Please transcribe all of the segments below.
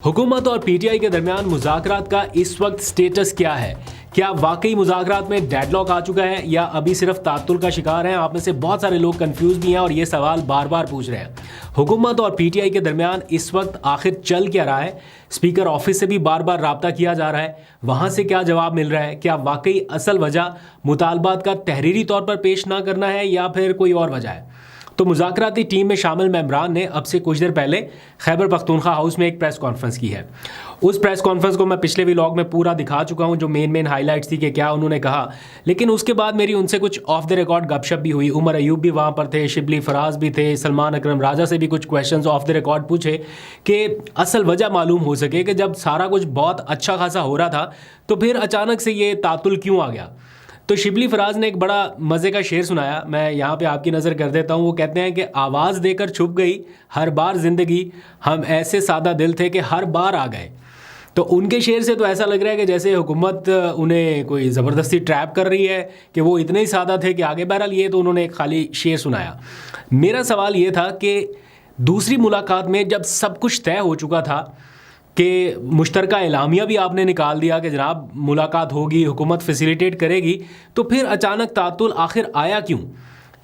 हुकूमत और पीटीआई के दरमियान मुज़ाकरात का इस वक्त स्टेटस क्या है? क्या वाकई मुज़ाकरात में डेडलॉक आ चुका है या अभी सिर्फ तातुल का शिकार है? आप में से बहुत सारे लोग कंफ्यूज भी हैं और ये सवाल बार बार पूछ रहे हैं। हुकूमत और पीटीआई के दरमियान इस वक्त आखिर चल क्या रहा है? स्पीकर ऑफिस से भी बार बार राब्ता किया जा रहा है, वहाँ से क्या जवाब मिल रहा है? क्या वाकई असल वजह मुतालबात का तहरीरी तौर पर पेश ना करना है या फिर कोई और वजह है? तो मुज़ाकराती टीम में शामिल मेंबरान ने अब से कुछ देर पहले खैबर पख्तूनख्वा हाउस में एक प्रेस कॉन्फ्रेंस की है। उस प्रेस कॉन्फ्रेंस को मैं पिछले व्लॉग में पूरा दिखा चुका हूं, जो मेन हाइलाइट्स थी कि क्या उन्होंने कहा। लेकिन उसके बाद मेरी उनसे कुछ ऑफ द रिकॉर्ड गपशप भी हुई। उमर अयूब भी वहाँ पर थे, शिबली फराज भी थे, सलमान अकरम राजा से भी कुछ क्वेश्चंस ऑफ द रिकॉर्ड पूछे कि असल वजह मालूम हो सके कि जब सारा कुछ बहुत अच्छा खासा हो रहा था तो फिर अचानक से ये तातुल क्यों आ गया। तो शिबली फराज ने एक बड़ा मज़े का शेर सुनाया, मैं यहाँ पे आपकी नज़र कर देता हूँ। वो कहते हैं कि आवाज़ देकर छुप गई हर बार ज़िंदगी, हम ऐसे सादा दिल थे कि हर बार आ गए। तो उनके शेर से तो ऐसा लग रहा है कि जैसे हुकूमत उन्हें कोई ज़बरदस्ती ट्रैप कर रही है कि वो इतने ही सादा थे कि आगे। बहरहाल ये तो उन्होंने एक खाली शेर सुनाया। मेरा सवाल ये था कि दूसरी मुलाकात में जब सब कुछ तय हो चुका था कि मुश्तरका एलामिया भी आपने निकाल दिया कि जनाब मुलाकात होगी, हुकूमत फैसिलिटेट करेगी, तो फिर अचानक तातुल आखिर आया क्यों?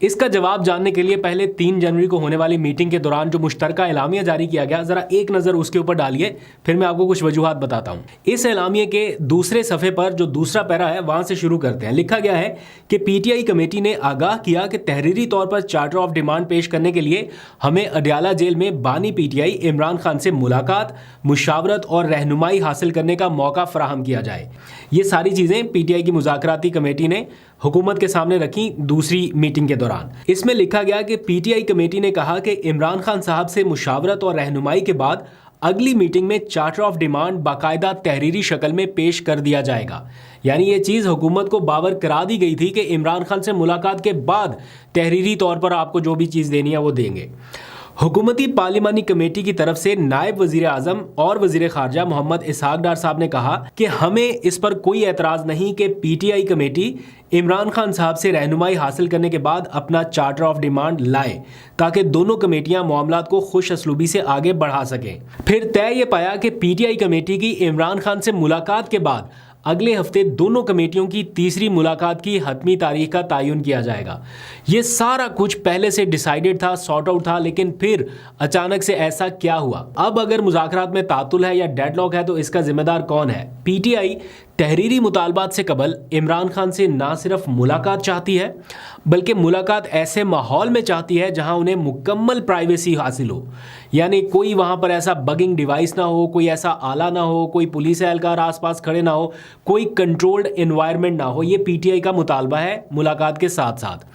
इसका जवाब जानने के लिए पहले 3 जनवरी को होने वाली मीटिंग के दौरान जो मुश्तरका एलामिया जारी किया गया, ज़रा एक नज़र उसके ऊपर डालिए, फिर मैं आपको कुछ वजूहात बताता हूँ। इस एलामिया के दूसरे सफ़े पर जो दूसरा पैरा है वहाँ से शुरू करते हैं। लिखा गया है कि पीटीआई कमेटी ने आगाह किया कि तहरीरी तौर पर चार्टर ऑफ डिमांड पेश करने के लिए हमें अडयाला जेल में बानी पीटीआई इमरान खान से मुलाकात, मुशावरत और रहनुमाई हासिल करने का मौका फराहम किया जाए। ये सारी चीज़ें पीटीआई की मुज़ाकराती कमेटी ने हुकूमत के सामने रखी दूसरी मीटिंग के दौरान। इसमें लिखा गया कि पीटीआई कमेटी ने कहा कि इमरान खान साहब से मुशावरत और रहनुमाई के बाद अगली मीटिंग में चार्टर ऑफ डिमांड बाकायदा तहरीरी शक्ल में पेश कर दिया जाएगा। यानी ये चीज़ हुकूमत को बावर करा दी गई थी कि इमरान खान से मुलाकात के बाद तहरीरी तौर पर आपको जो भी चीज़ देनी है वो देंगे। हुकूमती पार्लिमानी कमेटी की तरफ से नायब वज़ीर आज़म और वज़ीर ख़ारजा मोहम्मद इसहाक डार साहब ने कहा कि हमें इस पर कोई एतराज़ नहीं कि पीटीआई कमेटी इमरान खान साहब से रहनुमाई हासिल करने के बाद अपना चार्टर ऑफ डिमांड लाए, ताकि दोनों कमेटियां मामलात को खुश असलूबी से आगे बढ़ा सकें। फिर तय ये पाया कि पीटीआई कमेटी की इमरान खान से मुलाकात के बाद अगले हफ्ते दोनों कमेटियों की तीसरी मुलाकात की हतमी तारीख का तयन किया जाएगा। ये सारा कुछ पहले से डिसाइडेड था, सॉर्ट आउट था, लेकिन फिर अचानक से ऐसा क्या हुआ? अब अगर मुज़ाकरात में तातुल है या डेडलॉक है तो इसका जिम्मेदार कौन है? पीटीआई तहरीरी मुतालबात से कबल इमरान खान से ना सिर्फ मुलाकात चाहती है बल्कि मुलाकात ऐसे माहौल में चाहती है जहां उन्हें मुकम्मल प्राइवेसी हासिल हो। यानी कोई वहां पर ऐसा बगिंग डिवाइस ना हो, कोई ऐसा आला ना हो, कोई पुलिस एहलकार आसपास खड़े ना हो, कोई कंट्रोल्ड एनवायरनमेंट ना हो। ये पीटीआई का मुतालबा है मुलाकात के साथ साथ।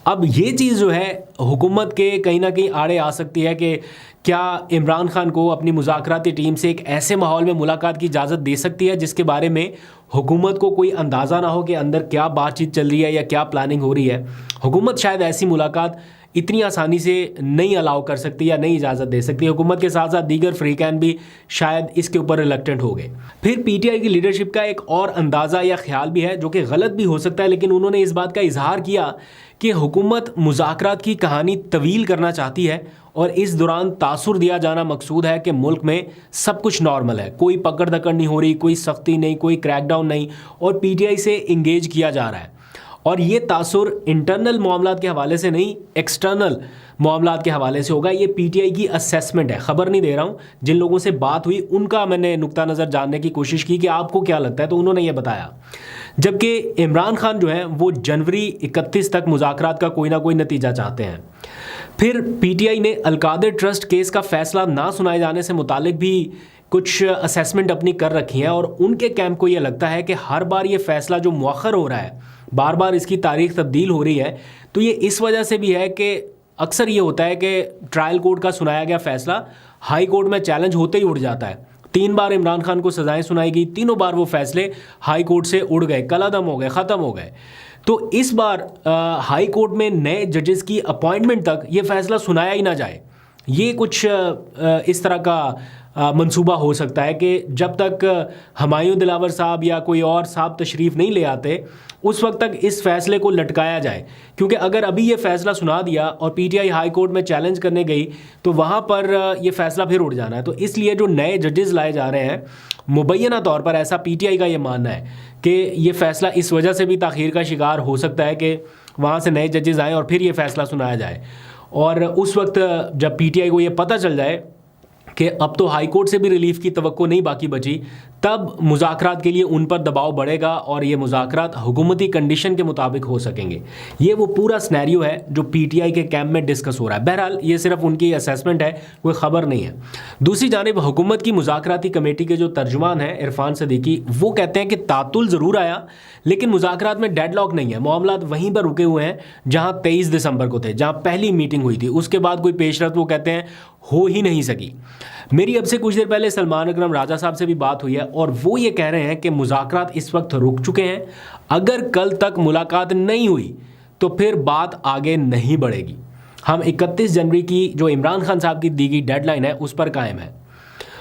अब ये चीज़ जो है हुकूमत के कहीं ना कहीं आड़े आ सकती है कि क्या इमरान खान को अपनी मुज़ाकराती टीम से एक ऐसे माहौल में मुलाकात की इजाज़त दे सकती है जिसके बारे में हुकूमत को कोई अंदाज़ा ना हो कि अंदर क्या बातचीत चल रही है या क्या प्लानिंग हो रही है। हुकूमत शायद ऐसी मुलाकात इतनी आसानी से नहीं अलाउ कर सकती या नहीं इजाज़त दे सकती। हुकूमत के साथ साथ दीगर फ्रीकैन भी शायद इसके ऊपर रिलक्टेंट हो गए। फिर पीटीआई की लीडरशिप का एक और अंदाज़ा या ख्याल भी है जो कि गलत भी हो सकता है, लेकिन उन्होंने इस बात का इजहार किया कि हुकूमत मुज़ाकरात की कहानी तवील करना चाहती है और इस दौरान तासुर दिया जाना मकसूद है कि मुल्क में सब कुछ नॉर्मल है, कोई पकड़ दकड़ नहीं हो रही, कोई सख्ती नहीं, कोई क्रैकडाउन नहीं, और पीटीआई से इंगेज किया जा रहा है। और ये तासुर इंटरनल मामलात के हवाले से नहीं, एक्सटर्नल मामलात के हवाले से होगा। ये पीटीआई की असेसमेंट है, खबर नहीं दे रहा हूँ। जिन लोगों से बात हुई उनका मैंने नुक्ता नज़र जानने की कोशिश की कि आपको क्या लगता है, तो उन्होंने ये बताया। जबकि इमरान खान जो है वो जनवरी 31 तक मुज़ाकरात का कोई ना कोई नतीजा चाहते हैं। फिर पीटीआई ने अलकादर ट्रस्ट केस का फैसला ना सुनाए जाने से मुतालिक भी कुछ असेसमेंट अपनी कर रखी हैं और उनके कैंप को ये लगता है कि हर बार ये फैसला जो मुअख्खर हो रहा है, बार बार इसकी तारीख तब्दील हो रही है, तो ये इस वजह से भी है कि अक्सर ये होता है कि ट्रायल कोर्ट का सुनाया गया फैसला हाई कोर्ट में चैलेंज होते ही उड़ जाता है। 3 बार इमरान खान को सजाएं सुनाई गई, तीनों बार वो फैसले हाई कोर्ट से उड़ गए, कलादम हो गए, ख़त्म हो गए। तो इस बार हाई कोर्ट में नए जजेस की अपॉइंटमेंट तक ये फैसला सुनाया ही ना जाए। ये कुछ इस तरह का मंसूबा हो सकता है कि जब तक हुमायूं दिलावर साहब या कोई और साहब तशरीफ़ नहीं ले आते उस वक्त तक इस फैसले को लटकाया जाए, क्योंकि अगर अभी ये फैसला सुना दिया और पीटीआई हाई कोर्ट में चैलेंज करने गई तो वहाँ पर ये फैसला फिर उड़ जाना है। तो इसलिए जो नए जजेस लाए जा रहे हैं, मुबैना तौर पर ऐसा पीटीआई का ये मानना है कि ये फैसला इस वजह से भी ताख़ीर का शिकार हो सकता है कि वहाँ से नए जजेस आएँ और फिर ये फैसला सुनाया जाए। और उस वक्त जब पीटीआई को ये पता चल जाए कि अब तो हाई कोर्ट से भी रिलीफ की तवक्को नहीं बाकी बची, तब मुज़ाकरात के लिए उन पर दबाव बढ़ेगा और ये मुज़ाकरात हुकूमती कंडीशन के मुताबिक हो सकेंगे। ये वो पूरा सिनेरियो है जो पीटीआई के कैंप में डिस्कस हो रहा है। बहरहाल ये सिर्फ उनकी असेसमेंट है, कोई ख़बर नहीं है। दूसरी जानिब हुकूमत की मुज़ाकराती कमेटी के जो तर्जुमान हैं इरफान सदीकी, वो कहते हैं कि तातुल ज़रूर आया लेकिन मुज़ाकरात में डेडलॉक नहीं है, मामला वहीं पर रुके हुए हैं जहाँ 23 दिसंबर को थे, जहाँ पहली मीटिंग हुई थी। उसके बाद कोई पेशरफ वो कहते हैं हो ही नहीं सकी। मेरी अब से कुछ देर पहले सलमान अकरम राजा साहब से भी बात हुई है और वो ये कह रहे हैं कि मुज़ाकरात इस वक्त रुक चुके हैं। अगर कल तक मुलाकात नहीं हुई तो फिर बात आगे नहीं बढ़ेगी। हम 31 जनवरी की जो इमरान खान साहब की दी गई डेडलाइन है उस पर कायम है।